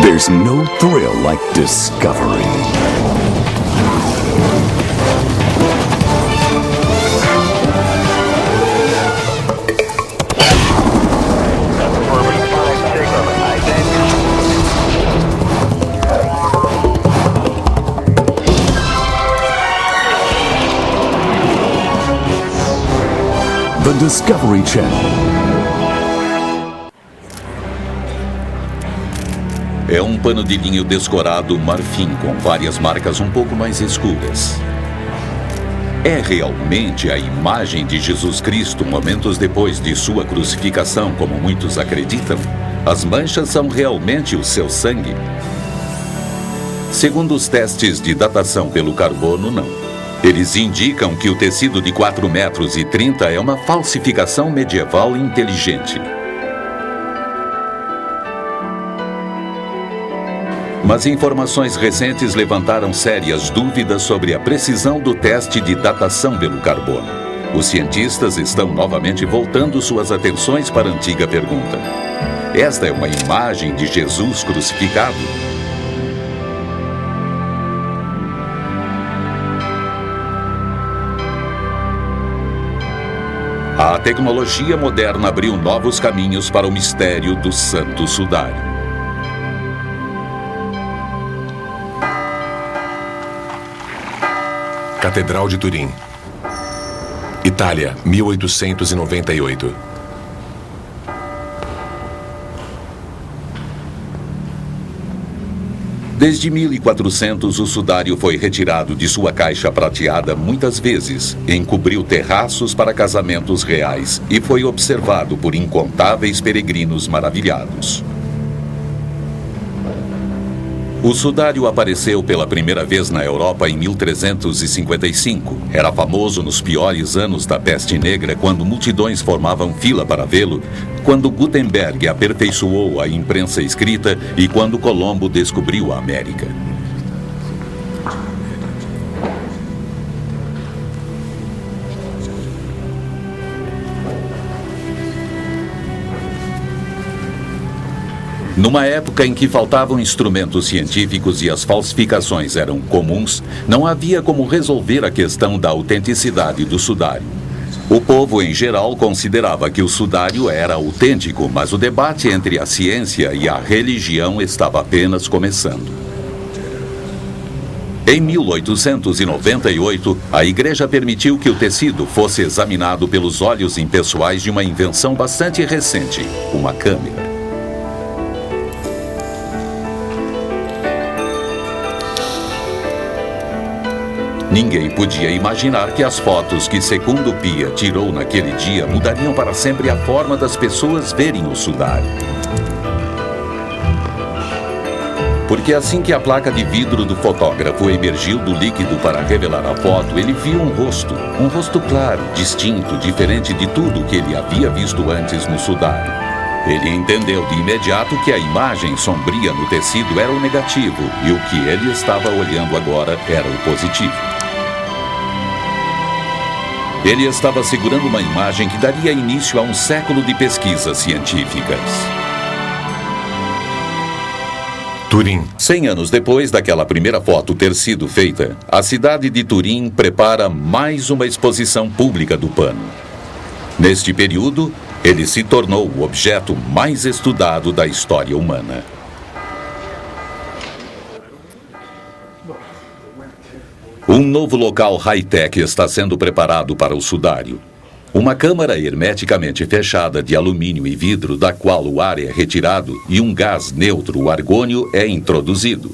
There's no thrill like discovery. The Discovery Channel. É um pano de linho descorado marfim com várias marcas um pouco mais escuras. É realmente a imagem de Jesus Cristo momentos depois de sua crucificação, como muitos acreditam? As manchas são realmente o seu sangue? Segundo os testes de datação pelo carbono, não. Eles indicam que o tecido de 4,30 metros é uma falsificação medieval inteligente. Mas informações recentes levantaram sérias dúvidas sobre a precisão do teste de datação pelo carbono. Os cientistas estão novamente voltando suas atenções para a antiga pergunta: esta é uma imagem de Jesus crucificado? A tecnologia moderna abriu novos caminhos para o mistério do Santo Sudário. Catedral de Turim, Itália, 1898. Desde 1400, o sudário foi retirado de sua caixa prateada muitas vezes, encobriu terraços para casamentos reais e foi observado por incontáveis peregrinos maravilhados. O sudário apareceu pela primeira vez na Europa em 1355. Era famoso nos piores anos da peste negra, quando multidões formavam fila para vê-lo, quando Gutenberg aperfeiçoou a imprensa escrita e quando Colombo descobriu a América. Numa época em que faltavam instrumentos científicos e as falsificações eram comuns, não havia como resolver a questão da autenticidade do sudário. O povo, em geral, considerava que o sudário era autêntico, mas o debate entre a ciência e a religião estava apenas começando. Em 1898, a Igreja permitiu que o tecido fosse examinado pelos olhos impessoais de uma invenção bastante recente, uma câmera. Ninguém podia imaginar que as fotos que Secundo Pia tirou naquele dia mudariam para sempre a forma das pessoas verem o sudário. Porque assim que a placa de vidro do fotógrafo emergiu do líquido para revelar a foto, ele viu um rosto claro, distinto, diferente de tudo que ele havia visto antes no sudário. Ele entendeu de imediato que a imagem sombria no tecido era o negativo e o que ele estava olhando agora era o positivo. Ele estava segurando uma imagem que daria início a um século de pesquisas científicas. Turim. 100 anos depois daquela primeira foto ter sido feita, a cidade de Turim prepara mais uma exposição pública do pano. Neste período, ele se tornou o objeto mais estudado da história humana. Um novo local high-tech está sendo preparado para o sudário. Uma câmara hermeticamente fechada de alumínio e vidro, da qual o ar é retirado e um gás neutro, o argônio, é introduzido.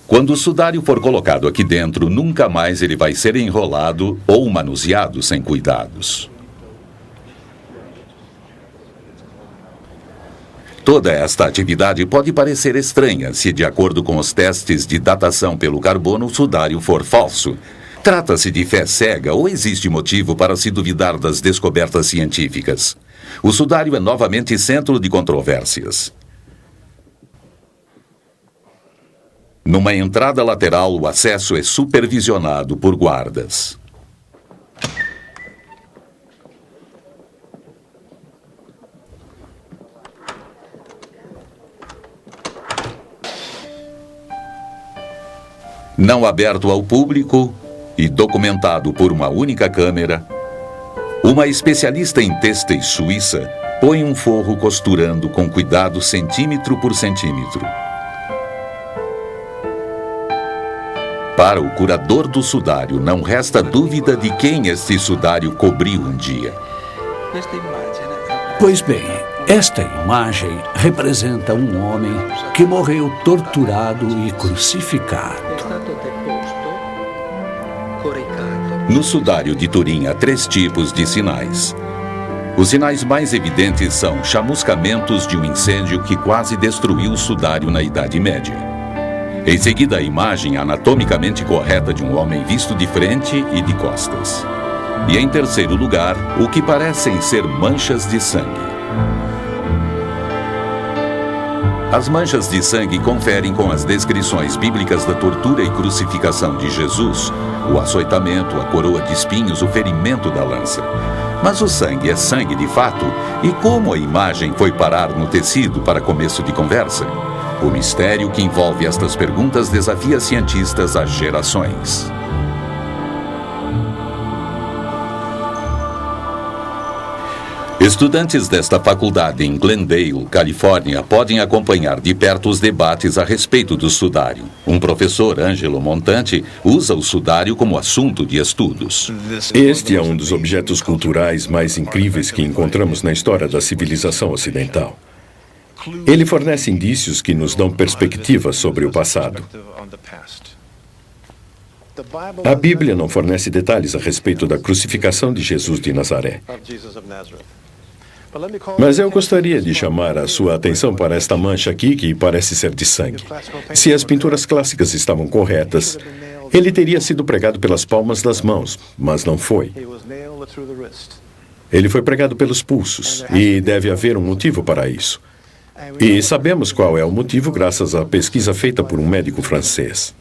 Quando o sudário for colocado aqui dentro, nunca mais ele vai ser enrolado ou manuseado sem cuidados. Toda esta atividade pode parecer estranha se, de acordo com os testes de datação pelo carbono, o sudário for falso. Trata-se de fé cega ou existe motivo para se duvidar das descobertas científicas? O sudário é novamente centro de controvérsias. Numa entrada lateral, o acesso é supervisionado por guardas. Não aberto ao público e documentado por uma única câmera, uma especialista em têxteis suíça põe um forro costurando com cuidado centímetro por centímetro. Para o curador do sudário, não resta dúvida de quem este sudário cobriu um dia. Pois bem, esta imagem representa um homem que morreu torturado e crucificado. No sudário de Turim há 3 tipos de sinais. Os sinais mais evidentes são chamuscamentos de um incêndio que quase destruiu o sudário na Idade Média. Em seguida, a imagem anatomicamente correta de um homem visto de frente e de costas. E em terceiro lugar, o que parecem ser manchas de sangue. As manchas de sangue conferem com as descrições bíblicas da tortura e crucificação de Jesus, o açoitamento, a coroa de espinhos, o ferimento da lança. Mas o sangue é sangue de fato? E como a imagem foi parar no tecido para começo de conversa? O mistério que envolve estas perguntas desafia cientistas há gerações. Estudantes desta faculdade em Glendale, Califórnia, podem acompanhar de perto os debates a respeito do sudário. Um professor, Angelo Montante, usa o sudário como assunto de estudos. Este é um dos objetos culturais mais incríveis que encontramos na história da civilização ocidental. Ele fornece indícios que nos dão perspectiva sobre o passado. A Bíblia não fornece detalhes a respeito da crucificação de Jesus de Nazaré. Mas eu gostaria de chamar a sua atenção para esta mancha aqui, que parece ser de sangue. Se as pinturas clássicas estavam corretas, ele teria sido pregado pelas palmas das mãos, mas não foi. Ele foi pregado pelos pulsos, e deve haver um motivo para isso. E sabemos qual é o motivo graças à pesquisa feita por um médico francês.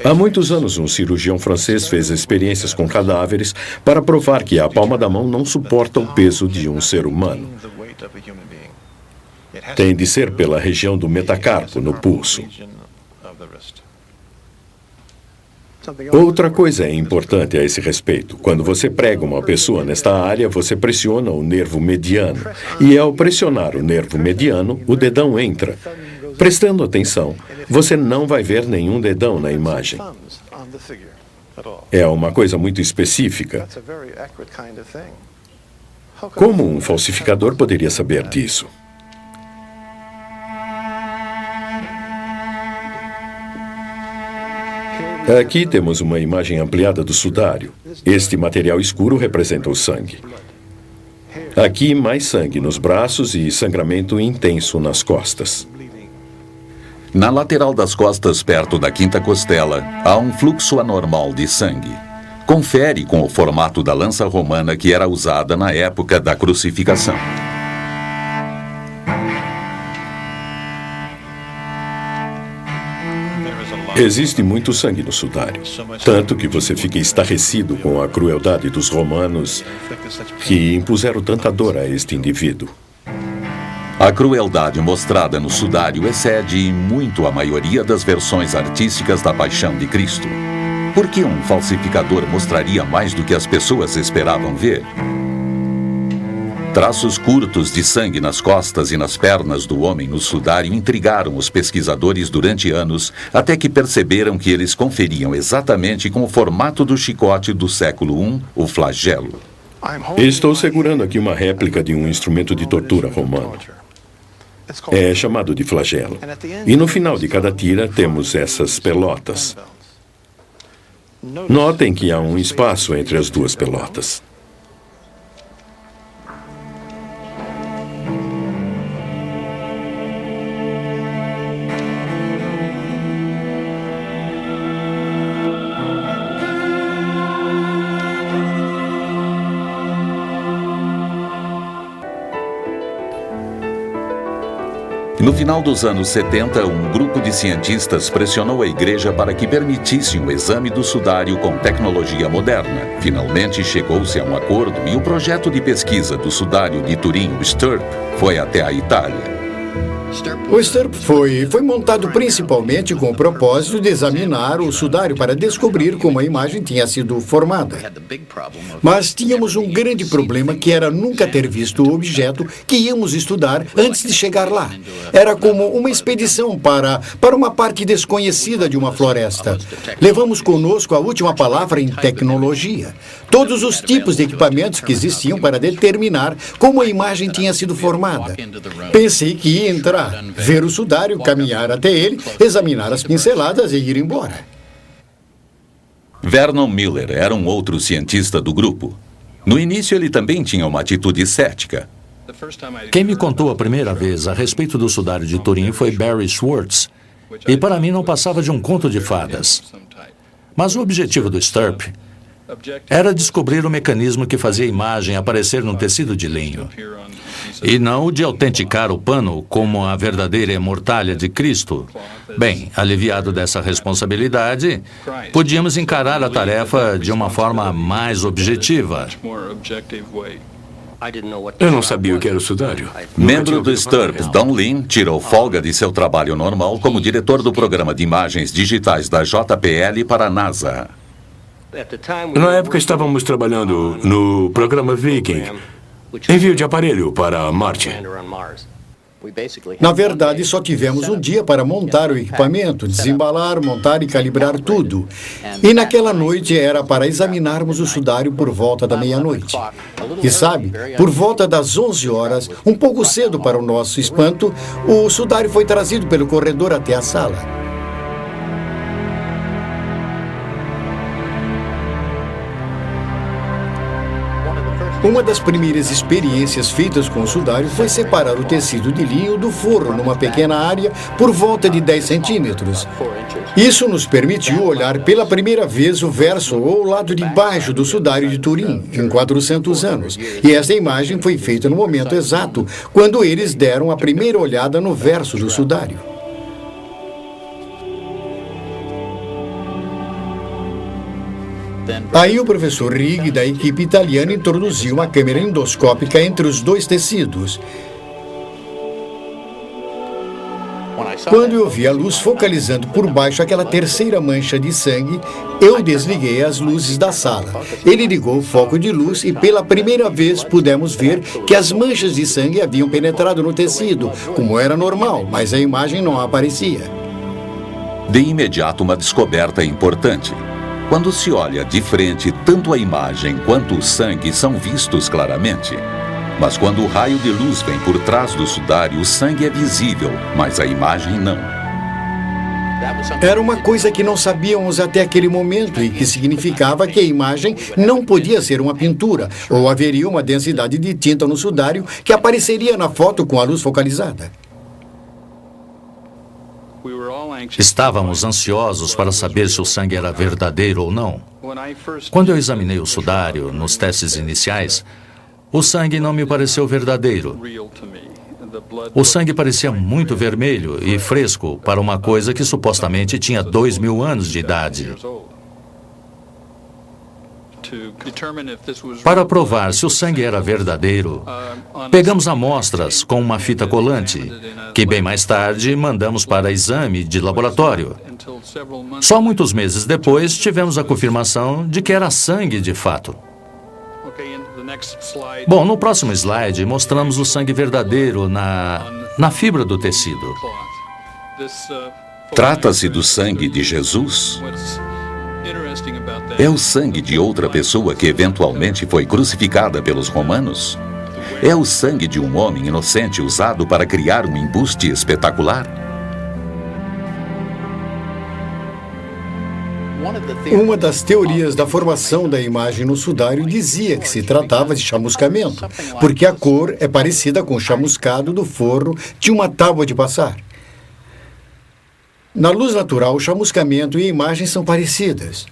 Há muitos anos, um cirurgião francês fez experiências com cadáveres para provar que a palma da mão não suporta o peso de um ser humano. Tem de ser pela região do metacarpo, no pulso. Outra coisa é importante a esse respeito. Quando você prega uma pessoa nesta área, você pressiona o nervo mediano. E ao pressionar o nervo mediano, o dedão entra. Prestando atenção, você não vai ver nenhum dedão na imagem. É uma coisa muito específica. Como um falsificador poderia saber disso? Aqui temos uma imagem ampliada do sudário. Este material escuro representa o sangue. Aqui, mais sangue nos braços e sangramento intenso nas costas. Na lateral das costas, perto da quinta costela, há um fluxo anormal de sangue. Confere com o formato da lança romana que era usada na época da crucificação. Existe muito sangue no sudário, tanto que você fica estarrecido com a crueldade dos romanos que impuseram tanta dor a este indivíduo. A crueldade mostrada no sudário excede muito a maioria das versões artísticas da Paixão de Cristo. Por que um falsificador mostraria mais do que as pessoas esperavam ver? Traços curtos de sangue nas costas e nas pernas do homem no sudário intrigaram os pesquisadores durante anos, até que perceberam que eles conferiam exatamente com o formato do chicote do século I, o flagelo. Estou segurando aqui uma réplica de um instrumento de tortura romano. É chamado de flagelo. E no final de cada tira temos essas pelotas. Notem que há um espaço entre as duas pelotas. No final dos anos 70, um grupo de cientistas pressionou a igreja para que permitisse o exame do sudário com tecnologia moderna. Finalmente chegou-se a um acordo e o projeto de pesquisa do sudário de Turim, o STURP, foi até a Itália. O STURP foi montado principalmente com o propósito de examinar o sudário para descobrir como a imagem tinha sido formada. Mas tínhamos um grande problema, que era nunca ter visto o objeto que íamos estudar antes de chegar lá. Era como uma expedição para uma parte desconhecida de uma floresta. Levamos conosco a última palavra em tecnologia. Todos os tipos de equipamentos que existiam para determinar como a imagem tinha sido formada. Pensei que ia entrar, ver o sudário, caminhar até ele, examinar as pinceladas e ir embora. Vernon Miller era um outro cientista do grupo. No início, ele também tinha uma atitude cética. Quem me contou a primeira vez a respeito do sudário de Turim foi Barry Schwartz, e para mim não passava de um conto de fadas. Mas o objetivo do STURP era descobrir o mecanismo que fazia a imagem aparecer num tecido de linho, e não o de autenticar o pano como a verdadeira mortalha de Cristo. Bem, aliviado dessa responsabilidade, podíamos encarar a tarefa de uma forma mais objetiva. Eu não sabia o que era o sudário. Membro do STURP, Don Lin, tirou folga de seu trabalho normal como diretor do programa de imagens digitais da JPL para a NASA. Na época estávamos trabalhando no programa Viking, envio de aparelho para Marte. Na verdade, só tivemos um dia para montar o equipamento, desembalar, montar e calibrar tudo. E naquela noite era para examinarmos o sudário por volta da meia-noite. E sabe, por volta das 11 horas, um pouco cedo para o nosso espanto, o sudário foi trazido pelo corredor até a sala. Uma das primeiras experiências feitas com o sudário foi separar o tecido de linho do forro numa pequena área por volta de 10 centímetros. Isso nos permitiu olhar pela primeira vez o verso ou o lado de baixo do sudário de Turim, em 400 anos. E essa imagem foi feita no momento exato, quando eles deram a primeira olhada no verso do sudário. Aí o professor Rigg, da equipe italiana, introduziu uma câmera endoscópica entre os dois tecidos. Quando eu vi a luz focalizando por baixo aquela terceira mancha de sangue, eu desliguei as luzes da sala. Ele ligou o foco de luz e pela primeira vez pudemos ver que as manchas de sangue haviam penetrado no tecido, como era normal, mas a imagem não aparecia. De imediato, uma descoberta importante. Quando se olha de frente, tanto a imagem quanto o sangue são vistos claramente. Mas quando o raio de luz vem por trás do sudário, o sangue é visível, mas a imagem não. Era uma coisa que não sabíamos até aquele momento e que significava que a imagem não podia ser uma pintura, ou haveria uma densidade de tinta no sudário que apareceria na foto com a luz focalizada. Estávamos ansiosos para saber se o sangue era verdadeiro ou não. Quando eu examinei o sudário nos testes iniciais, o sangue não me pareceu verdadeiro. O sangue parecia muito vermelho e fresco para uma coisa que supostamente tinha 2.000 anos de idade. Para provar se o sangue era verdadeiro, pegamos amostras com uma fita colante, que bem mais tarde mandamos para exame de laboratório. Só muitos meses depois tivemos a confirmação de que era sangue de fato. Bom, no próximo slide mostramos o sangue verdadeiro na fibra do tecido. Trata-se do sangue de Jesus? É o sangue de outra pessoa que eventualmente foi crucificada pelos romanos? É o sangue de um homem inocente usado para criar um embuste espetacular? Uma das teorias da formação da imagem no sudário dizia que se tratava de chamuscamento, porque a cor é parecida com o chamuscado do forro de uma tábua de passar. Na luz natural, o chamuscamento e a imagem são parecidas.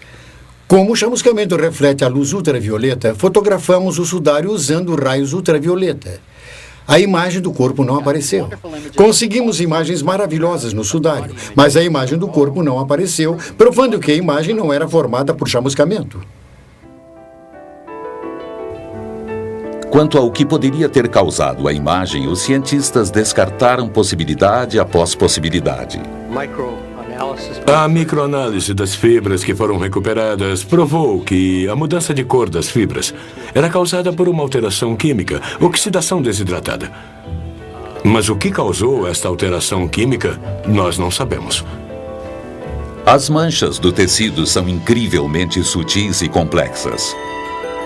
Como o chamuscamento reflete a luz ultravioleta, fotografamos o sudário usando raios ultravioleta. A imagem do corpo não apareceu. Conseguimos imagens maravilhosas no sudário, mas a imagem do corpo não apareceu, provando que a imagem não era formada por chamuscamento. Quanto ao que poderia ter causado a imagem, os cientistas descartaram possibilidade após possibilidade. A microanálise das fibras que foram recuperadas provou que a mudança de cor das fibras era causada por uma alteração química, oxidação desidratada. Mas o que causou esta alteração química, nós não sabemos. As manchas do tecido são incrivelmente sutis e complexas.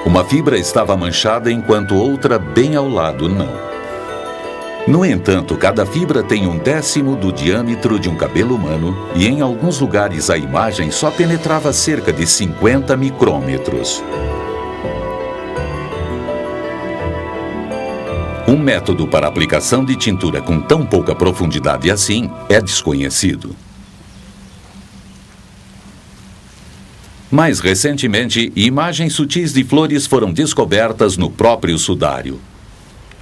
Uma fibra estava manchada enquanto outra bem ao lado não. No entanto, cada fibra tem 1/10 do diâmetro de um cabelo humano e em alguns lugares a imagem só penetrava cerca de 50 micrômetros. Um método para aplicação de tintura com tão pouca profundidade assim é desconhecido. Mais recentemente, imagens sutis de flores foram descobertas no próprio sudário.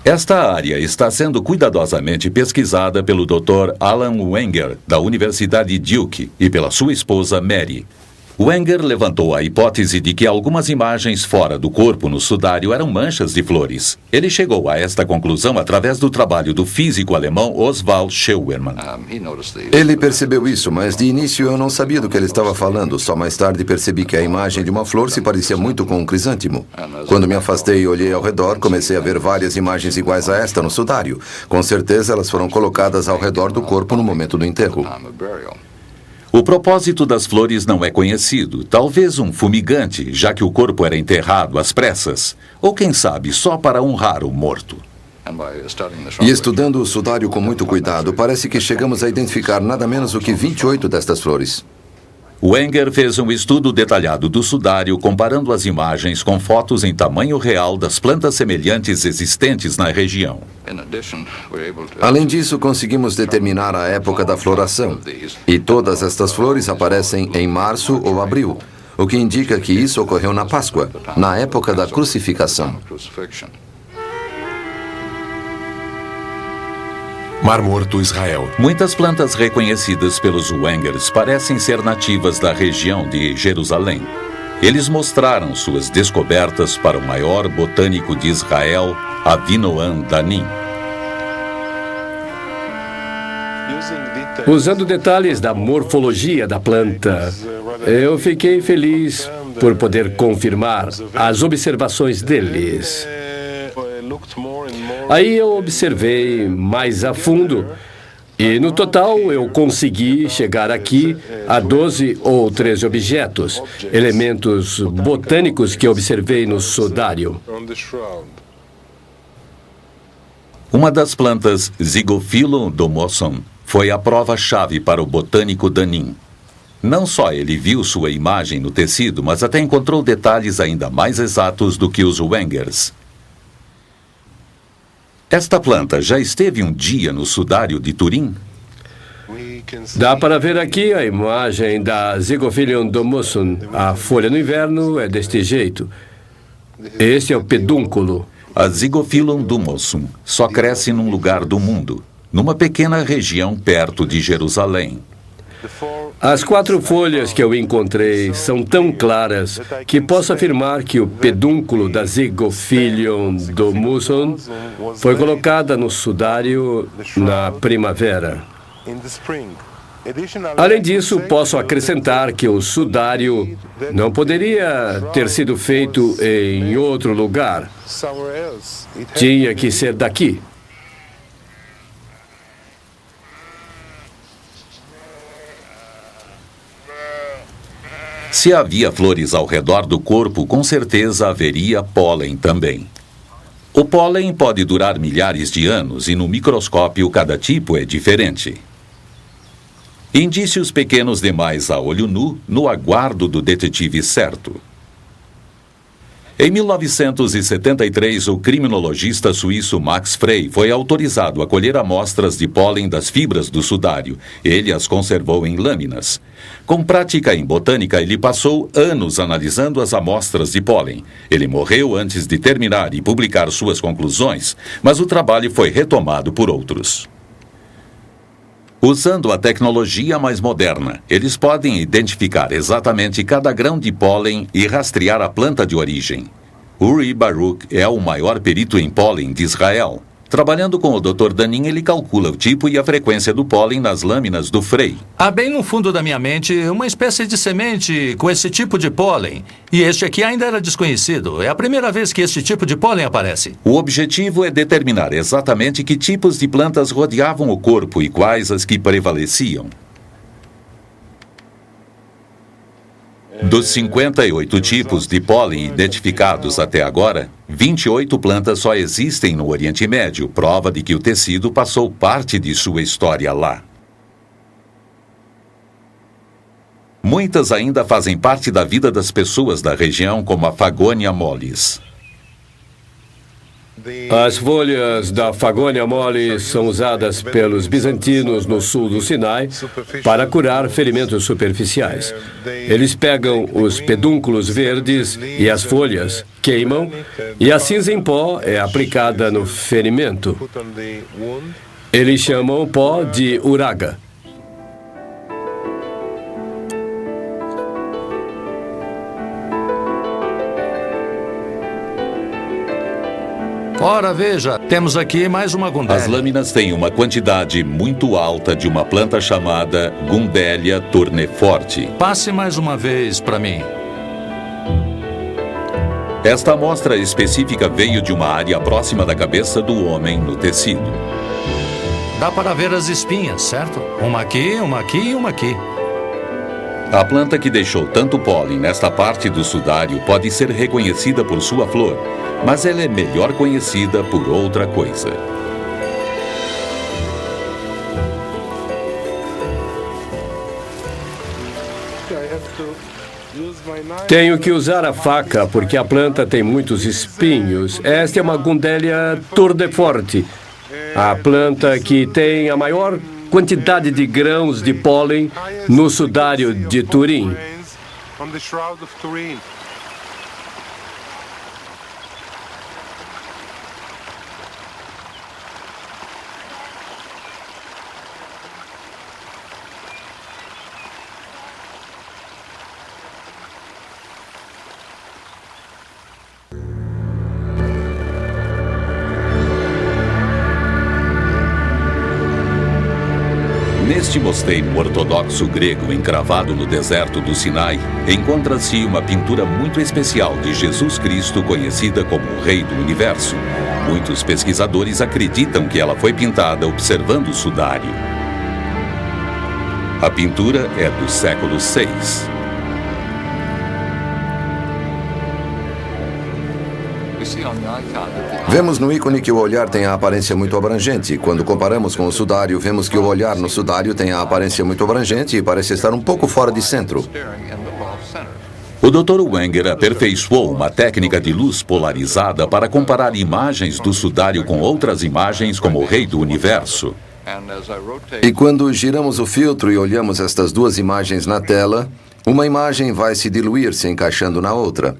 Esta área está sendo cuidadosamente pesquisada pelo Dr. Alan Wenger, da Universidade Duke, e pela sua esposa Mary. Wenger levantou a hipótese de que algumas imagens fora do corpo no sudário eram manchas de flores. Ele chegou a esta conclusão através do trabalho do físico alemão Oswald Scheuermann. Ele percebeu isso, mas de início eu não sabia do que ele estava falando. Só mais tarde percebi que a imagem de uma flor se parecia muito com um crisântemo. Quando me afastei e olhei ao redor, comecei a ver várias imagens iguais a esta no sudário. Com certeza elas foram colocadas ao redor do corpo no momento do enterro. O propósito das flores não é conhecido. Talvez um fumigante, já que o corpo era enterrado às pressas. Ou quem sabe, só para honrar o morto. E estudando o sudário com muito cuidado, parece que chegamos a identificar nada menos do que 28 destas flores. Wenger fez um estudo detalhado do sudário, comparando as imagens com fotos em tamanho real das plantas semelhantes existentes na região. Além disso, conseguimos determinar a época da floração. E todas estas flores aparecem em março ou abril, o que indica que isso ocorreu na Páscoa, na época da crucificação. Mar Morto, Israel. Muitas plantas reconhecidas pelos Wengers parecem ser nativas da região de Jerusalém. Eles mostraram suas descobertas para o maior botânico de Israel, Avinoam Danim. Usando detalhes da morfologia da planta, eu fiquei feliz por poder confirmar as observações deles. Aí eu observei mais a fundo e, no total, eu consegui chegar aqui a 12 ou 13 objetos, elementos botânicos que observei no sudário. Uma das plantas, Zygophyllum domossum, foi a prova-chave para o botânico Danim. Não só ele viu sua imagem no tecido, mas até encontrou detalhes ainda mais exatos do que os Wengers. Esta planta já esteve um dia no sudário de Turim? Dá para ver aqui a imagem da Zygophyllum domossum. A folha no inverno é deste jeito. Este é o pedúnculo. A Zygophyllum domossum só cresce num lugar do mundo, numa pequena região perto de Jerusalém. As 4 folhas que eu encontrei são tão claras que posso afirmar que o pedúnculo da Zygophyllum domossum foi colocada no sudário na primavera. Além disso, posso acrescentar que o sudário não poderia ter sido feito em outro lugar. Tinha que ser daqui. Se havia flores ao redor do corpo, com certeza haveria pólen também. O pólen pode durar milhares de anos e no microscópio cada tipo é diferente. Indícios pequenos demais a olho nu no aguardo do detetive certo. Em 1973, o criminologista suíço Max Frey foi autorizado a colher amostras de pólen das fibras do sudário. Ele as conservou em lâminas. Com prática em botânica, ele passou anos analisando as amostras de pólen. Ele morreu antes de terminar e publicar suas conclusões, mas o trabalho foi retomado por outros. Usando a tecnologia mais moderna, eles podem identificar exatamente cada grão de pólen e rastrear a planta de origem. Uri Baruch é o maior perito em pólen de Israel. Trabalhando com o Dr. Danin, ele calcula o tipo e a frequência do pólen nas lâminas do Frey. Há bem no fundo da minha mente uma espécie de semente com esse tipo de pólen. E este aqui ainda era desconhecido. É a primeira vez que este tipo de pólen aparece. O objetivo é determinar exatamente que tipos de plantas rodeavam o corpo e quais as que prevaleciam. Dos 58 tipos de pólen identificados até agora, 28 plantas só existem no Oriente Médio, prova de que o tecido passou parte de sua história lá. Muitas ainda fazem parte da vida das pessoas da região, como a Fagonia mollis. As folhas da Fagonia mollis são usadas pelos bizantinos no sul do Sinai para curar ferimentos superficiais. Eles pegam os pedúnculos verdes e as folhas, queimam, e a cinza em pó é aplicada no ferimento. Eles chamam o pó de uraga. Ora, veja, temos aqui mais uma Gundelia. As lâminas têm uma quantidade muito alta de uma planta chamada Gundelia tourneforte. Passe mais uma vez para mim. Esta amostra específica veio de uma área próxima da cabeça do homem no tecido. Dá para ver as espinhas, certo? Uma aqui, uma aqui e uma aqui. A planta que deixou tanto pólen nesta parte do sudário pode ser reconhecida por sua flor, mas ela é melhor conhecida por outra coisa. Tenho que usar a faca porque a planta tem muitos espinhos. Esta é uma Gundelia tourneforte, a planta que tem a maior quantidade de grãos de pólen no sudário de Turim. Neste mosteiro ortodoxo grego encravado no deserto do Sinai, encontra-se uma pintura muito especial de Jesus Cristo, conhecida como o Rei do Universo. Muitos pesquisadores acreditam que ela foi pintada observando o sudário. A pintura é do século VI. Vemos no ícone que o olhar tem a aparência muito abrangente. Quando comparamos com o sudário, vemos que o olhar no sudário tem a aparência muito abrangente e parece estar um pouco fora de centro. O Dr. Wenger aperfeiçoou uma técnica de luz polarizada para comparar imagens do sudário com outras imagens como o Rei do Universo. E quando giramos o filtro e olhamos estas duas imagens na tela, uma imagem vai se diluir se encaixando na outra.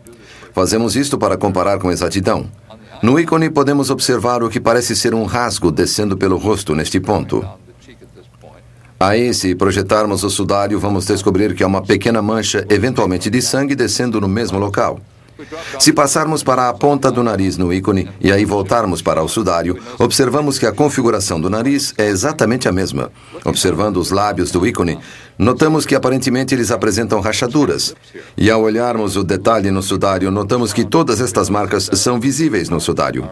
Fazemos isto para comparar com exatidão. No ícone podemos observar o que parece ser um rasgo descendo pelo rosto neste ponto. Aí, se projetarmos o sudário, vamos descobrir que há uma pequena mancha, eventualmente de sangue, descendo no mesmo local. Se passarmos para a ponta do nariz no ícone e aí voltarmos para o sudário, observamos que a configuração do nariz é exatamente a mesma. Observando os lábios do ícone, notamos que aparentemente eles apresentam rachaduras. E ao olharmos o detalhe no sudário, notamos que todas estas marcas são visíveis no sudário.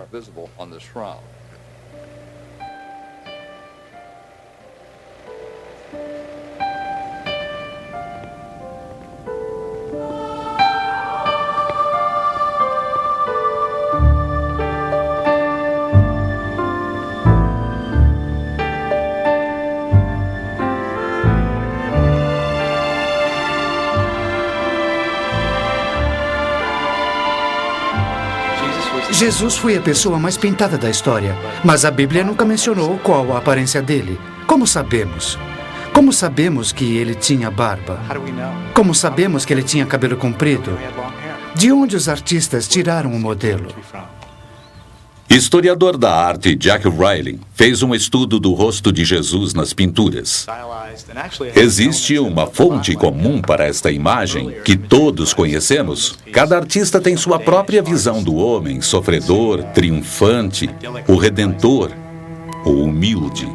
Jesus foi a pessoa mais pintada da história, mas a Bíblia nunca mencionou qual a aparência dele. Como sabemos? Como sabemos que ele tinha barba? Como sabemos que ele tinha cabelo comprido? De onde os artistas tiraram o modelo? Historiador da arte Jack Riley fez um estudo do rosto de Jesus nas pinturas. Existe uma fonte comum para esta imagem que todos conhecemos? Cada artista tem sua própria visão do homem sofredor, triunfante, o redentor, o humilde.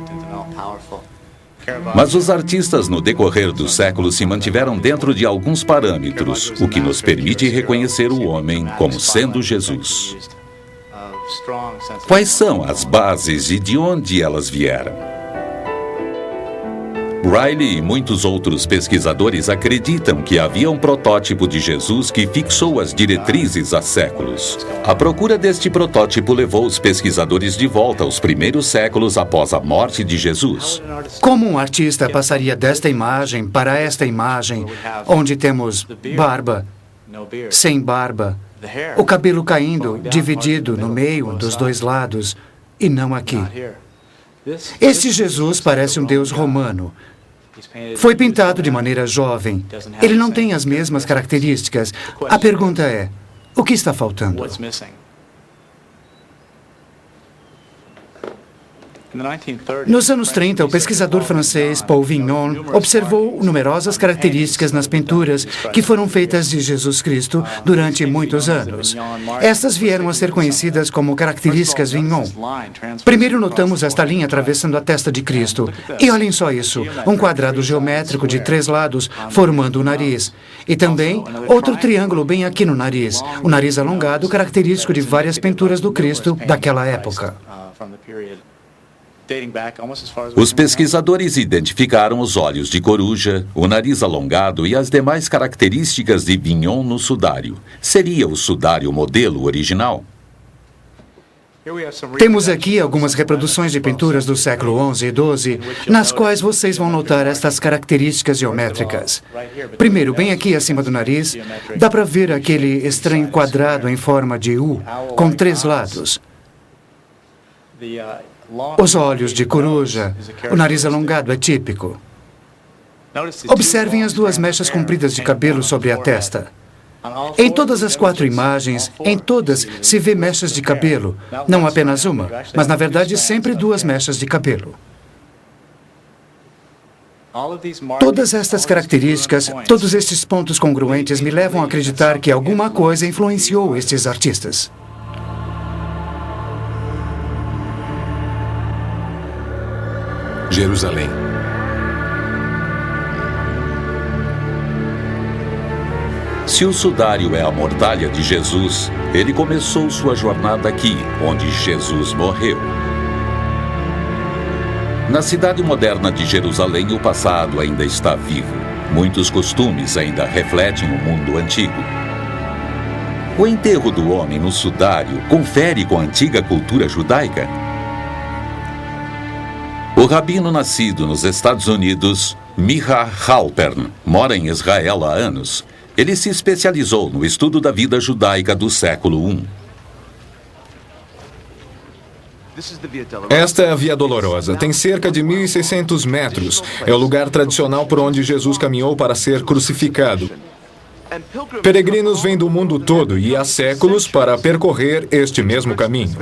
Mas os artistas no decorrer dos séculos se mantiveram dentro de alguns parâmetros, o que nos permite reconhecer o homem como sendo Jesus. Quais são as bases e de onde elas vieram? Riley e muitos outros pesquisadores acreditam que havia um protótipo de Jesus que fixou as diretrizes há séculos. A procura deste protótipo levou os pesquisadores de volta aos primeiros séculos após a morte de Jesus. Como um artista passaria desta imagem para esta imagem, onde temos barba, sem barba, o cabelo caindo, dividido no meio dos dois lados, e não aqui. Este Jesus parece um deus romano. Foi pintado de maneira jovem. Ele não tem as mesmas características. A pergunta é, o que está faltando? Nos anos 30, o pesquisador francês Paul Vignon observou numerosas características nas pinturas que foram feitas de Jesus Cristo durante muitos anos. Estas vieram a ser conhecidas como características Vignon. Primeiro notamos esta linha atravessando a testa de Cristo. E olhem só isso, um quadrado geométrico de 3 lados formando o nariz. E também outro triângulo bem aqui no nariz, o nariz alongado característico de várias pinturas do Cristo daquela época. Os pesquisadores identificaram os olhos de coruja, o nariz alongado e as demais características de Vignon no sudário. Seria o sudário modelo original? Temos aqui algumas reproduções de pinturas do século XI e XII, nas quais vocês vão notar estas características geométricas. Primeiro, bem aqui acima do nariz, dá para ver aquele estranho quadrado em forma de U, com 3 lados. Os olhos de coruja, o nariz alongado é típico. Observem as 2 mechas compridas de cabelo sobre a testa. Em todas as 4 imagens, em todas se vê mechas de cabelo. Não apenas uma, mas na verdade sempre 2 mechas de cabelo. Todas estas características, todos estes pontos congruentes me levam a acreditar que alguma coisa influenciou estes artistas. Jerusalém. Se o sudário é a mortalha de Jesus, ele começou sua jornada aqui, onde Jesus morreu. Na cidade moderna de Jerusalém, o passado ainda está vivo. Muitos costumes ainda refletem o mundo antigo. O enterro do homem no sudário confere com a antiga cultura judaica. O rabino nascido nos Estados Unidos, Micha Halpern, mora em Israel há anos. Ele se especializou no estudo da vida judaica do século I. Esta é a Via Dolorosa. Tem cerca de 1.600 metros. É o lugar tradicional por onde Jesus caminhou para ser crucificado. Peregrinos vêm do mundo todo e há séculos para percorrer este mesmo caminho.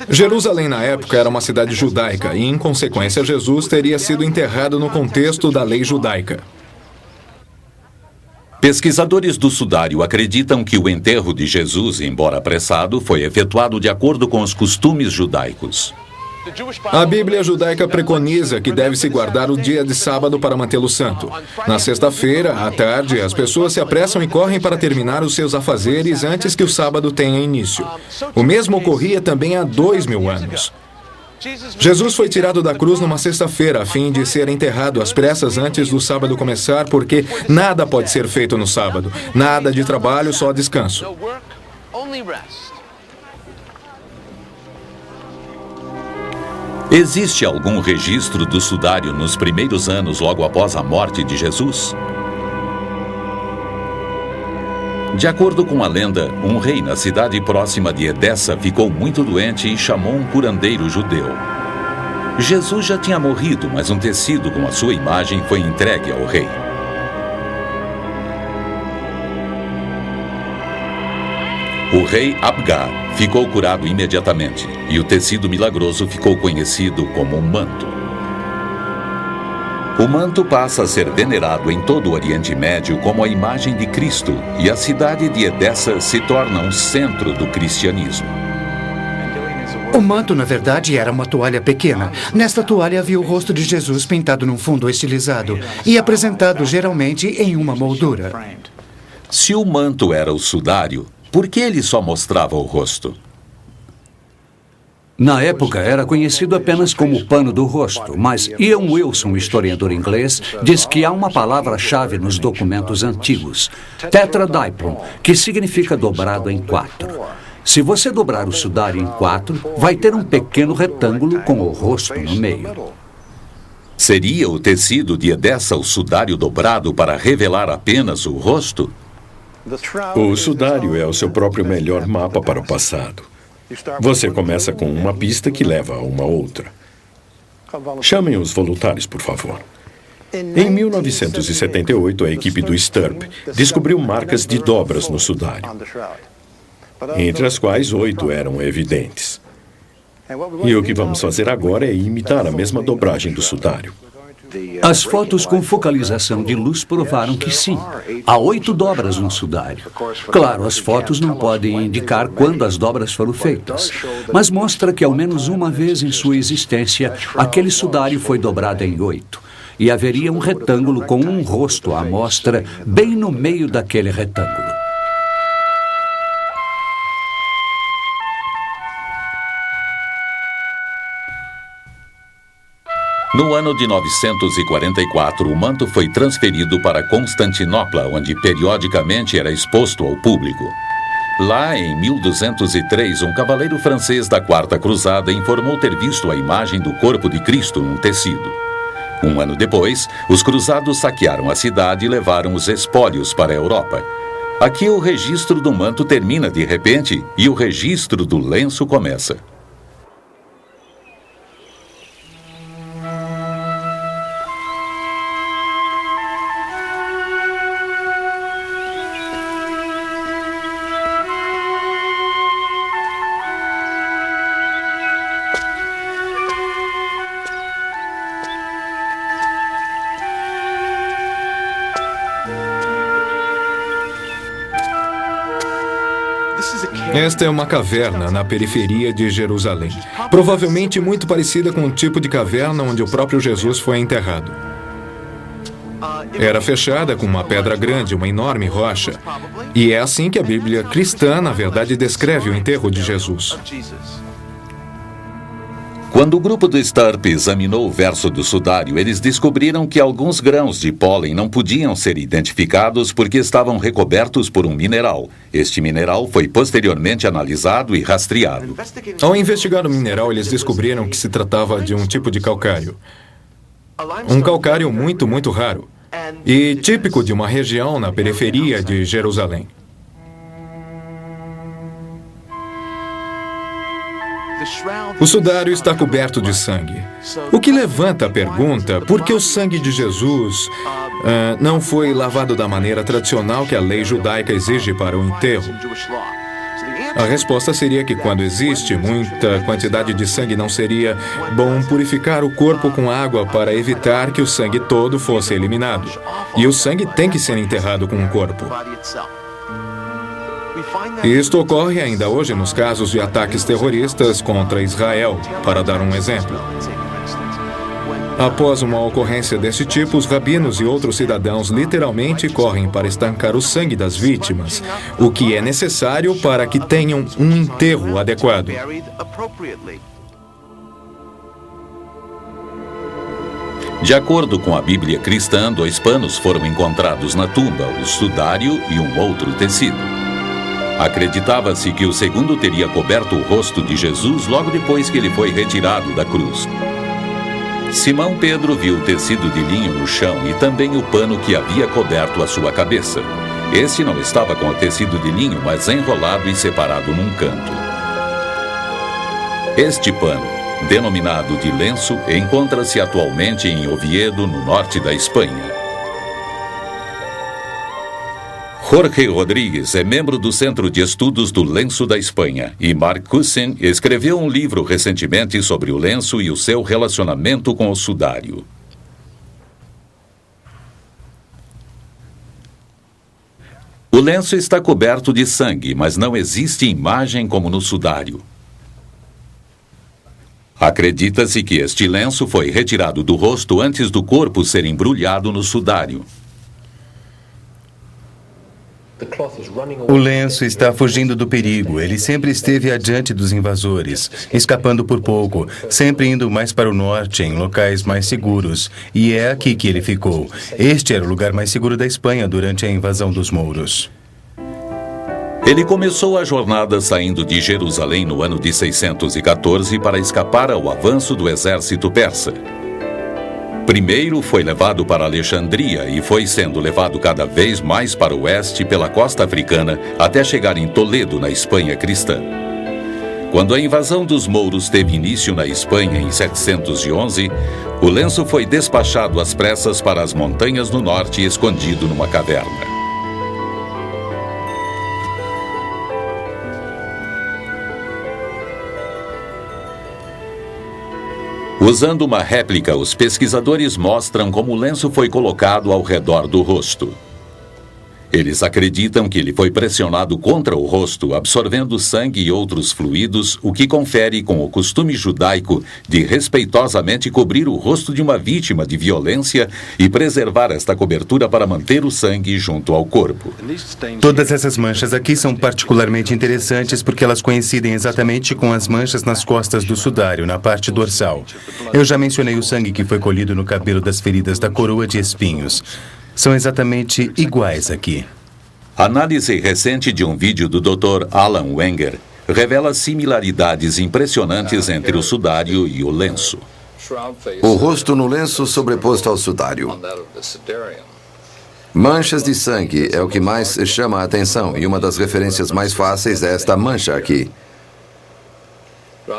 Jerusalém, na época, era uma cidade judaica e, em consequência, Jesus teria sido enterrado no contexto da lei judaica. Pesquisadores do sudário acreditam que o enterro de Jesus, embora apressado, foi efetuado de acordo com os costumes judaicos. A Bíblia judaica preconiza que deve-se guardar o dia de sábado para mantê-lo santo. Na sexta-feira, à tarde, as pessoas se apressam e correm para terminar os seus afazeres antes que o sábado tenha início. O mesmo ocorria também há 2.000 anos. Jesus foi tirado da cruz numa sexta-feira, a fim de ser enterrado às pressas antes do sábado começar, porque nada pode ser feito no sábado. Nada de trabalho, só descanso. Existe algum registro do sudário nos primeiros anos logo após a morte de Jesus? De acordo com a lenda, um rei na cidade próxima de Edessa ficou muito doente e chamou um curandeiro judeu. Jesus já tinha morrido, mas um tecido com a sua imagem foi entregue ao rei. O rei Abgar ficou curado imediatamente e o tecido milagroso ficou conhecido como um manto. O manto passa a ser venerado em todo o Oriente Médio como a imagem de Cristo e a cidade de Edessa se torna um centro do cristianismo. O manto, na verdade, era uma toalha pequena. Nesta toalha havia o rosto de Jesus pintado num fundo estilizado e apresentado geralmente em uma moldura. Se o manto era o sudário, por que ele só mostrava o rosto? Na época, era conhecido apenas como pano do rosto, mas Ian Wilson, historiador inglês, diz que há uma palavra-chave nos documentos antigos, tetradiplon, que significa dobrado em 4. Se você dobrar o sudário em 4, vai ter um pequeno retângulo com o rosto no meio. Seria o tecido de Edessa o sudário dobrado para revelar apenas o rosto? O sudário é o seu próprio melhor mapa para o passado. Você começa com uma pista que leva a uma outra. Chamem os voluntários, por favor. Em 1978, a equipe do STURP descobriu marcas de dobras no sudário, entre as quais 8 eram evidentes. E o que vamos fazer agora é imitar a mesma dobragem do sudário. As fotos com focalização de luz provaram que sim, há 8 dobras no sudário. Claro, as fotos não podem indicar quando as dobras foram feitas, mas mostra que ao menos uma vez em sua existência, aquele sudário foi dobrado em 8. E haveria um retângulo com um rosto à mostra bem no meio daquele retângulo. No ano de 944, o manto foi transferido para Constantinopla, onde periodicamente era exposto ao público. Lá, em 1203, um cavaleiro francês da Quarta Cruzada informou ter visto a imagem do corpo de Cristo num tecido. Um ano depois, os cruzados saquearam a cidade e levaram os espólios para a Europa. Aqui o registro do manto termina de repente e o registro do lenço começa. Esta é uma caverna na periferia de Jerusalém, provavelmente muito parecida com o tipo de caverna onde o próprio Jesus foi enterrado. Era fechada com uma pedra grande, uma enorme rocha, e é assim que a Bíblia cristã, na verdade, descreve o enterro de Jesus. Quando o grupo do STURP examinou o verso do sudário, eles descobriram que alguns grãos de pólen não podiam ser identificados porque estavam recobertos por um mineral. Este mineral foi posteriormente analisado e rastreado. Ao investigar o mineral, eles descobriram que se tratava de um tipo de calcário. Um calcário muito, muito raro e típico de uma região na periferia de Jerusalém. O sudário está coberto de sangue, o que levanta a pergunta por que o sangue de Jesus não foi lavado da maneira tradicional que a lei judaica exige para o enterro. A resposta seria que quando existe muita quantidade de sangue não seria bom purificar o corpo com água para evitar que o sangue todo fosse eliminado. E o sangue tem que ser enterrado com o corpo. Isto ocorre ainda hoje nos casos de ataques terroristas contra Israel, para dar um exemplo. Após uma ocorrência desse tipo, os rabinos e outros cidadãos literalmente correm para estancar o sangue das vítimas, o que é necessário para que tenham um enterro adequado. De acordo com a Bíblia cristã, 2 panos foram encontrados na tumba, o sudário e um outro tecido. Acreditava-se que o segundo teria coberto o rosto de Jesus logo depois que ele foi retirado da cruz. Simão Pedro viu o tecido de linho no chão e também o pano que havia coberto a sua cabeça. Este não estava com o tecido de linho, mas enrolado e separado num canto. Este pano, denominado de lenço, encontra-se atualmente em Oviedo, no norte da Espanha. Jorge Rodrigues é membro do Centro de Estudos do Lenço da Espanha e Mark Cousin escreveu um livro recentemente sobre o lenço e o seu relacionamento com o sudário. O lenço está coberto de sangue, mas não existe imagem como no sudário. Acredita-se que este lenço foi retirado do rosto antes do corpo ser embrulhado no sudário. O lenço está fugindo do perigo. Ele sempre esteve adiante dos invasores, escapando por pouco, sempre indo mais para o norte, em locais mais seguros. E é aqui que ele ficou. Este era o lugar mais seguro da Espanha durante a invasão dos mouros. Ele começou a jornada saindo de Jerusalém no ano de 614 para escapar ao avanço do exército persa. Primeiro foi levado para Alexandria e foi sendo levado cada vez mais para o oeste pela costa africana até chegar em Toledo, na Espanha cristã. Quando a invasão dos mouros teve início na Espanha em 711, o lenço foi despachado às pressas para as montanhas no norte e escondido numa caverna. Usando uma réplica, os pesquisadores mostram como o lenço foi colocado ao redor do rosto. Eles acreditam que ele foi pressionado contra o rosto, absorvendo sangue e outros fluidos, o que confere com o costume judaico de respeitosamente cobrir o rosto de uma vítima de violência e preservar esta cobertura para manter o sangue junto ao corpo. Todas essas manchas aqui são particularmente interessantes porque elas coincidem exatamente com as manchas nas costas do sudário, na parte dorsal. Eu já mencionei o sangue que foi colhido no cabelo das feridas da coroa de espinhos. São exatamente iguais aqui. Análise recente de um vídeo do Dr. Alan Wenger revela similaridades impressionantes entre o sudário e o lenço. O rosto no lenço sobreposto ao sudário. Manchas de sangue é o que mais chama a atenção e uma das referências mais fáceis é esta mancha aqui.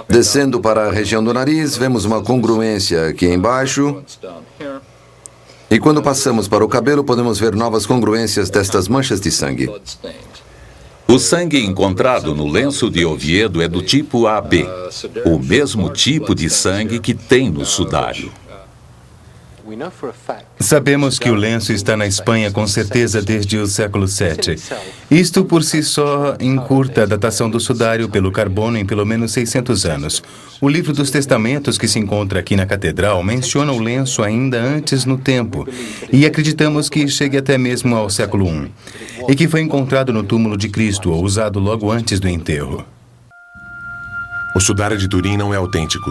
Descendo para a região do nariz, vemos uma congruência aqui embaixo. E quando passamos para o cabelo, podemos ver novas congruências destas manchas de sangue. O sangue encontrado no lenço de Oviedo é do tipo AB, o mesmo tipo de sangue que tem no sudário. Sabemos que o lenço está na Espanha com certeza desde o século VII. Isto por si só encurta a datação do sudário pelo carbono em pelo menos 600 anos. O livro dos testamentos que se encontra aqui na catedral menciona o lenço ainda antes no tempo e acreditamos que chegue até mesmo ao século I e que foi encontrado no túmulo de Cristo ou usado logo antes do enterro. O sudário de Turim não é autêntico.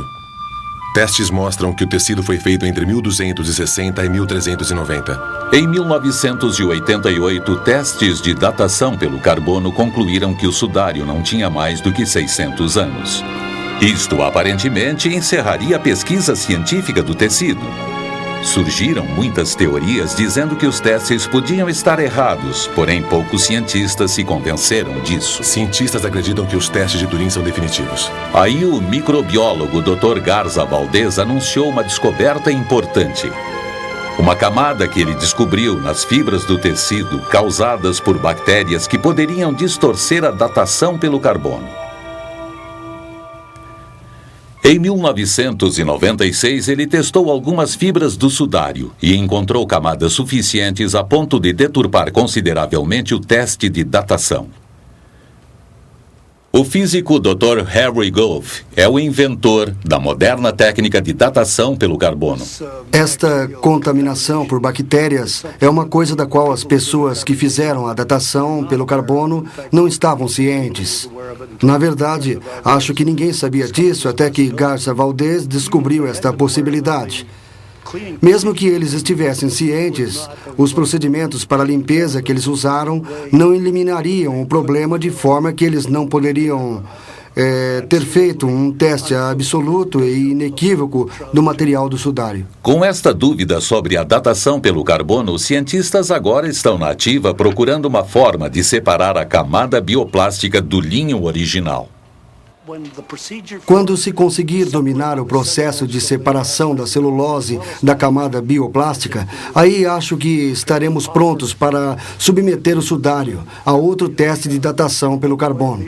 Testes mostram que o tecido foi feito entre 1260 e 1390. Em 1988, testes de datação pelo carbono concluíram que o sudário não tinha mais do que 600 anos. Isto, aparentemente, encerraria a pesquisa científica do tecido. Surgiram muitas teorias dizendo que os testes podiam estar errados, porém poucos cientistas se convenceram disso. Cientistas acreditam que os testes de Turim são definitivos. Aí o microbiólogo Dr. Garza Valdez anunciou uma descoberta importante. Uma camada que ele descobriu nas fibras do tecido causadas por bactérias que poderiam distorcer a datação pelo carbono. Em 1996, ele testou algumas fibras do sudário e encontrou camadas suficientes a ponto de deturpar consideravelmente o teste de datação. O físico Dr. Harry Gove é o inventor da moderna técnica de datação pelo carbono. Esta contaminação por bactérias é uma coisa da qual as pessoas que fizeram a datação pelo carbono não estavam cientes. Na verdade, acho que ninguém sabia disso até que Garza Valdez descobriu esta possibilidade. Mesmo que eles estivessem cientes, os procedimentos para a limpeza que eles usaram não eliminariam o problema de forma que eles não poderiam ter feito um teste absoluto e inequívoco do material do sudário. Com esta dúvida sobre a datação pelo carbono, os cientistas agora estão na ativa procurando uma forma de separar a camada bioplástica do linho original. Quando se conseguir dominar o processo de separação da celulose da camada bioplástica, aí acho que estaremos prontos para submeter o sudário a outro teste de datação pelo carbono.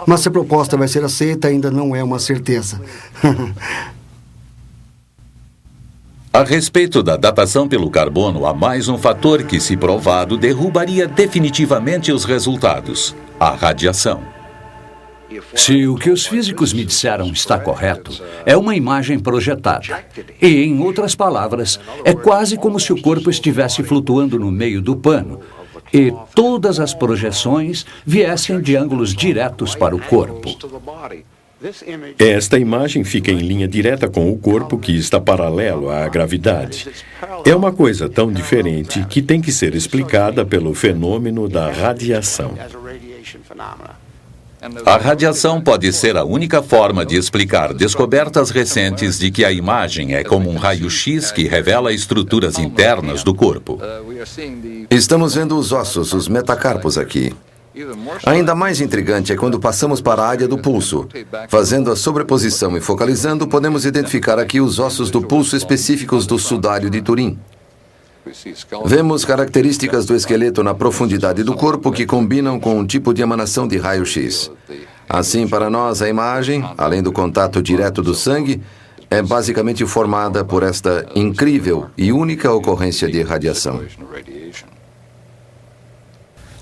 Mas se a proposta vai ser aceita, ainda não é uma certeza. A respeito da datação pelo carbono, há mais um fator que, se provado, derrubaria definitivamente os resultados: a radiação. Se o que os físicos me disseram está correto, é uma imagem projetada. E, em outras palavras, é quase como se o corpo estivesse flutuando no meio do pano e todas as projeções viessem de ângulos diretos para o corpo. Esta imagem fica em linha direta com o corpo que está paralelo à gravidade. É uma coisa tão diferente que tem que ser explicada pelo fenômeno da radiação. A radiação pode ser a única forma de explicar descobertas recentes de que a imagem é como um raio-x que revela estruturas internas do corpo. Estamos vendo os ossos, os metacarpos aqui. Ainda mais intrigante é quando passamos para a área do pulso. Fazendo a sobreposição e focalizando, podemos identificar aqui os ossos do pulso específicos do sudário de Turim. Vemos características do esqueleto na profundidade do corpo que combinam com um tipo de emanação de raio-x. Assim, para nós, a imagem, além do contato direto do sangue, é basicamente formada por esta incrível e única ocorrência de radiação.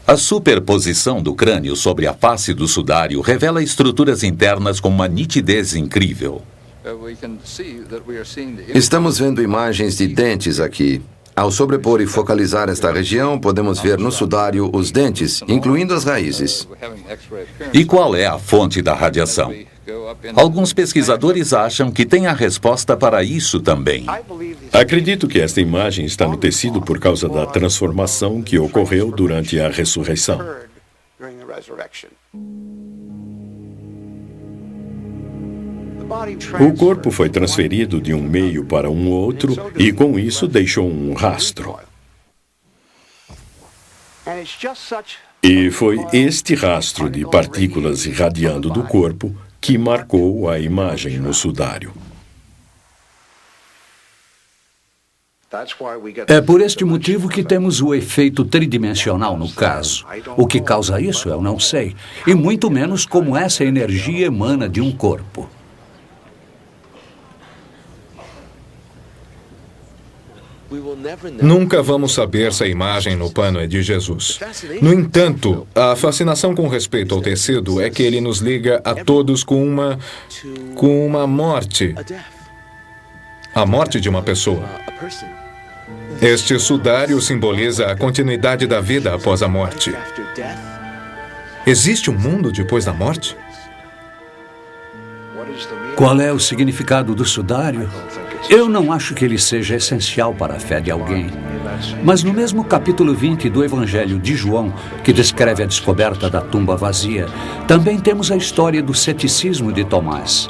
A superposição do crânio sobre a face do sudário revela estruturas internas com uma nitidez incrível. Estamos vendo imagens de dentes aqui. Ao sobrepor e focalizar esta região, podemos ver no sudário os dentes, incluindo as raízes. E qual é a fonte da radiação? Alguns pesquisadores acham que tem a resposta para isso também. Acredito que esta imagem está no tecido por causa da transformação que ocorreu durante a ressurreição. O corpo foi transferido de um meio para um outro e, com isso, deixou um rastro. E foi este rastro de partículas irradiando do corpo que marcou a imagem no sudário. É por este motivo que temos o efeito tridimensional no caso. O que causa isso, eu não sei. E muito menos como essa energia emana de um corpo. Nunca vamos saber se a imagem no pano é de Jesus. No entanto, a fascinação com respeito ao tecido é que ele nos liga a todos com uma morte. A morte de uma pessoa. Este sudário simboliza a continuidade da vida após a morte. Existe um mundo depois da morte? Qual é o significado do sudário? Eu não acho que ele seja essencial para a fé de alguém. Mas no mesmo capítulo 20 do Evangelho de João, que descreve a descoberta da tumba vazia, também temos a história do ceticismo de Tomás.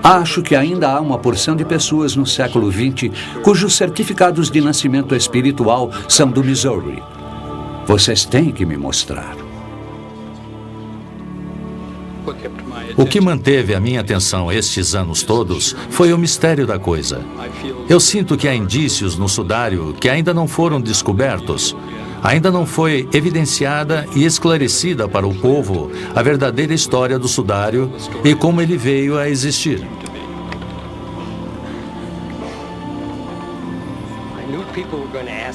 Acho que ainda há uma porção de pessoas no século XX cujos certificados de nascimento espiritual são do Missouri. Vocês têm que me mostrar. O que manteve a minha atenção estes anos todos foi o mistério da coisa. Eu sinto que há indícios no sudário que ainda não foram descobertos. Ainda não foi evidenciada e esclarecida para o povo a verdadeira história do sudário e como ele veio a existir.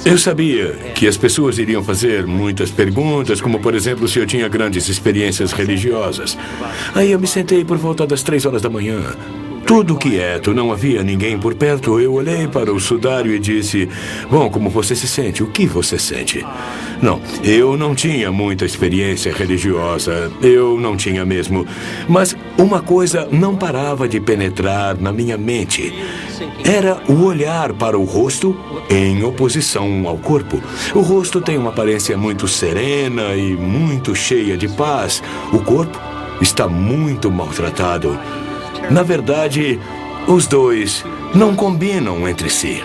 Eu sabia que as pessoas iriam fazer muitas perguntas, como, por exemplo, se eu tinha grandes experiências religiosas. Aí eu me sentei por volta das 3 horas da manhã. Tudo quieto, não havia ninguém por perto. Eu olhei para o sudário e disse: bom, como você se sente? O que você sente? Não, eu não tinha muita experiência religiosa. Eu não tinha mesmo. Mas uma coisa não parava de penetrar na minha mente. Era o olhar para o rosto em oposição ao corpo. O rosto tem uma aparência muito serena e muito cheia de paz. O corpo está muito maltratado. Na verdade, os dois não combinam entre si.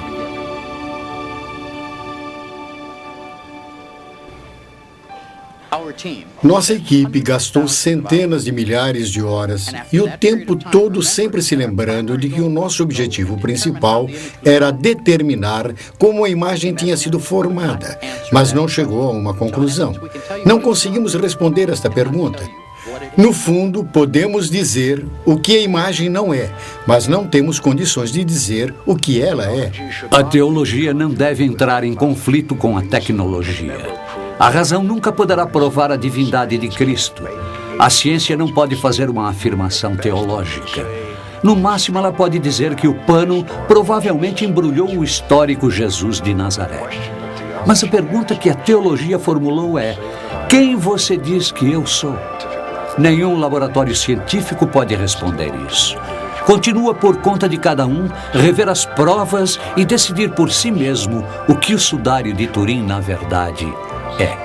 Nossa equipe gastou centenas de milhares de horas e o tempo todo sempre se lembrando de que o nosso objetivo principal era determinar como a imagem tinha sido formada, mas não chegou a uma conclusão. Não conseguimos responder esta pergunta. No fundo, podemos dizer o que a imagem não é, mas não temos condições de dizer o que ela é. A teologia não deve entrar em conflito com a tecnologia. A razão nunca poderá provar a divindade de Cristo. A ciência não pode fazer uma afirmação teológica. No máximo, ela pode dizer que o pano provavelmente embrulhou o histórico Jesus de Nazaré. Mas a pergunta que a teologia formulou é: quem você diz que eu sou? Nenhum laboratório científico pode responder isso. Continua por conta de cada um rever as provas e decidir por si mesmo o que o sudário de Turim, na verdade, é.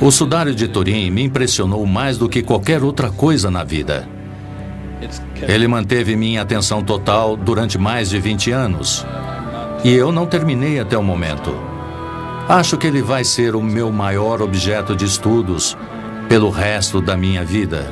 O sudário de Turim me impressionou mais do que qualquer outra coisa na vida. Ele manteve minha atenção total durante mais de 20 anos. E eu não terminei até o momento. Acho que ele vai ser o meu maior objeto de estudos pelo resto da minha vida.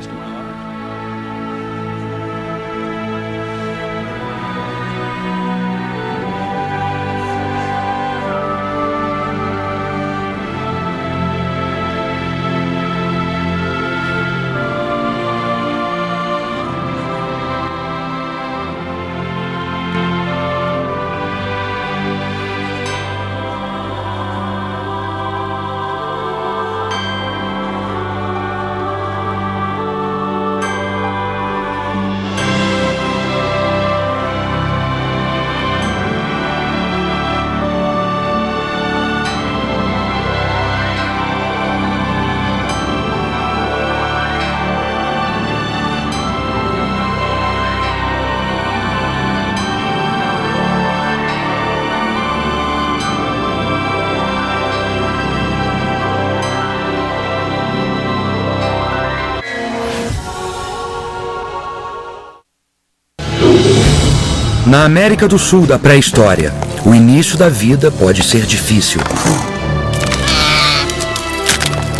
Na América do Sul da pré-história, o início da vida pode ser difícil.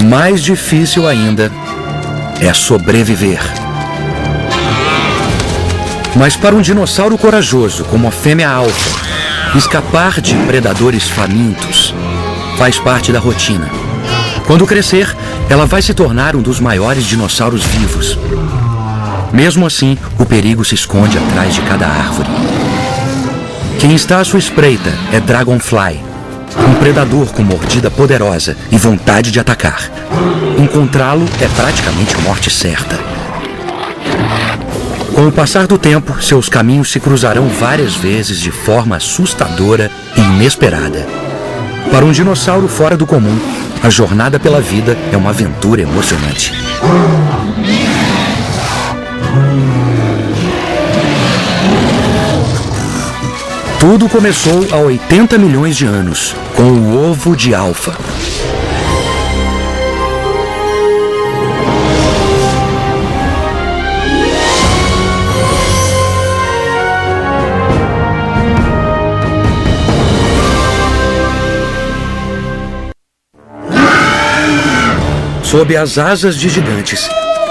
Mais difícil ainda é sobreviver. Mas para um dinossauro corajoso como a fêmea alfa, escapar de predadores famintos faz parte da rotina. Quando crescer, ela vai se tornar um dos maiores dinossauros vivos. Mesmo assim, o perigo se esconde atrás de cada árvore. Quem está à sua espreita é Dragonfly, um predador com mordida poderosa e vontade de atacar. Encontrá-lo é praticamente morte certa. Com o passar do tempo, seus caminhos se cruzarão várias vezes de forma assustadora e inesperada. Para um dinossauro fora do comum, a jornada pela vida é uma aventura emocionante. Tudo começou há 80 milhões de anos, com o ovo de Alfa. Sob as asas de gigantes,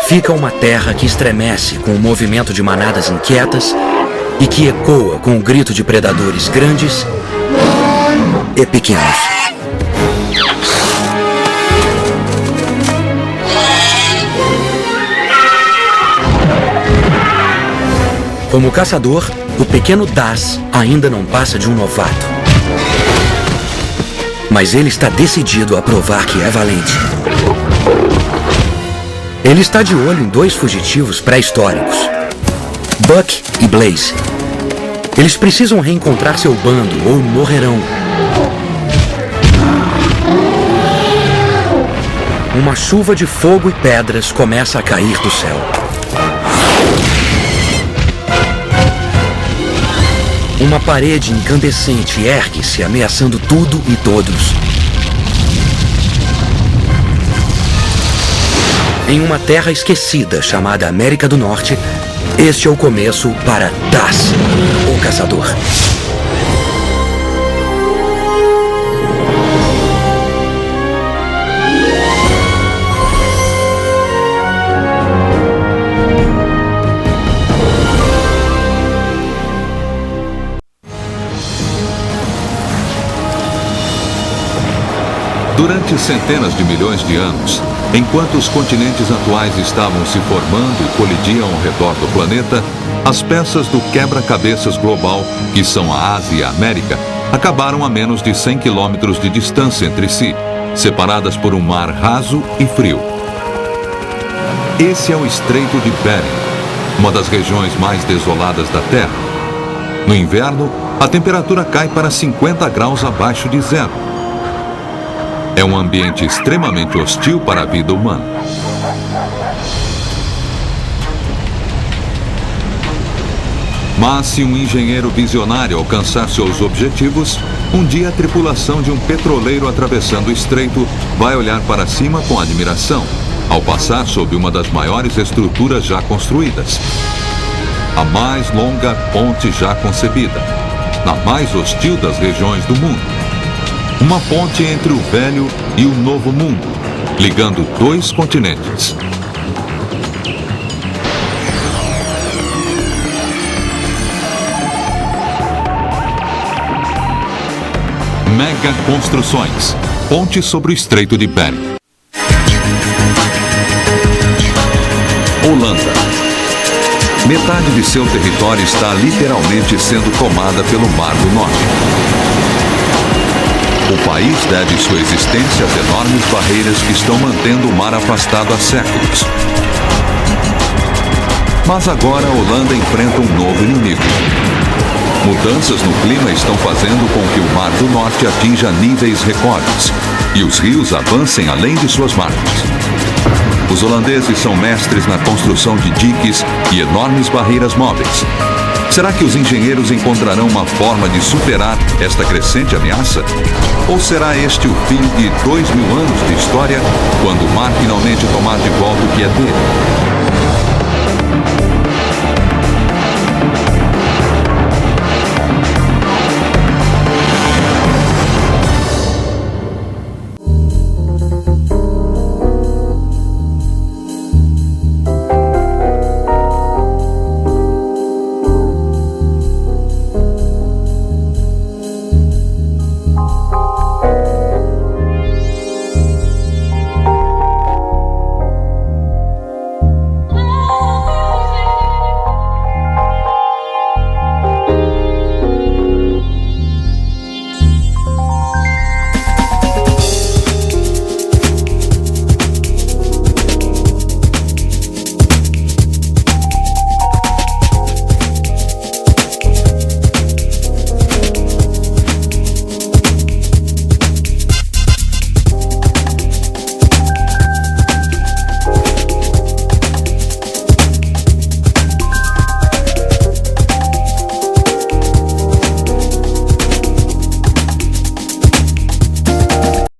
fica uma terra que estremece com o movimento de manadas inquietas e que ecoa com o grito de predadores grandes e pequenos. Como caçador, o pequeno Das ainda não passa de um novato. Mas ele está decidido a provar que é valente. Ele está de olho em dois fugitivos pré-históricos, Buck e Blaze. Eles precisam reencontrar seu bando ou morrerão. Uma chuva de fogo e pedras começa a cair do céu. Uma parede incandescente ergue-se, ameaçando tudo e todos. Em uma terra esquecida chamada América do Norte, Este é o começo para Das, o Caçador. Durante centenas de milhões de anos, enquanto os continentes atuais estavam se formando e colidiam ao redor do planeta, as peças do quebra-cabeças global, que são a Ásia e a América, acabaram a menos de 100 quilômetros de distância entre si, separadas por um mar raso e frio. Esse é o Estreito de Bering, uma das regiões mais desoladas da Terra. No inverno, a temperatura cai para 50 graus abaixo de zero. É um ambiente extremamente hostil para a vida humana. Mas se um engenheiro visionário alcançar seus objetivos, um dia a tripulação de um petroleiro atravessando o estreito vai olhar para cima com admiração, ao passar sob uma das maiores estruturas já construídas. A mais longa ponte já concebida, na mais hostil das regiões do mundo. Uma ponte entre o velho e o novo mundo, ligando dois continentes. Mega Construções. Ponte sobre o Estreito de Bering. Holanda. Metade de seu território está literalmente sendo tomada pelo Mar do Norte. O país deve sua existência às enormes barreiras que estão mantendo o mar afastado há séculos. Mas agora a Holanda enfrenta um novo inimigo. Mudanças no clima estão fazendo com que o Mar do Norte atinja níveis recordes e os rios avancem além de suas margens. Os holandeses são mestres na construção de diques e enormes barreiras móveis. Será que os engenheiros encontrarão uma forma de superar esta crescente ameaça? Ou será este o fim de 2000 anos de história, quando o mar finalmente tomar de volta o que é dele?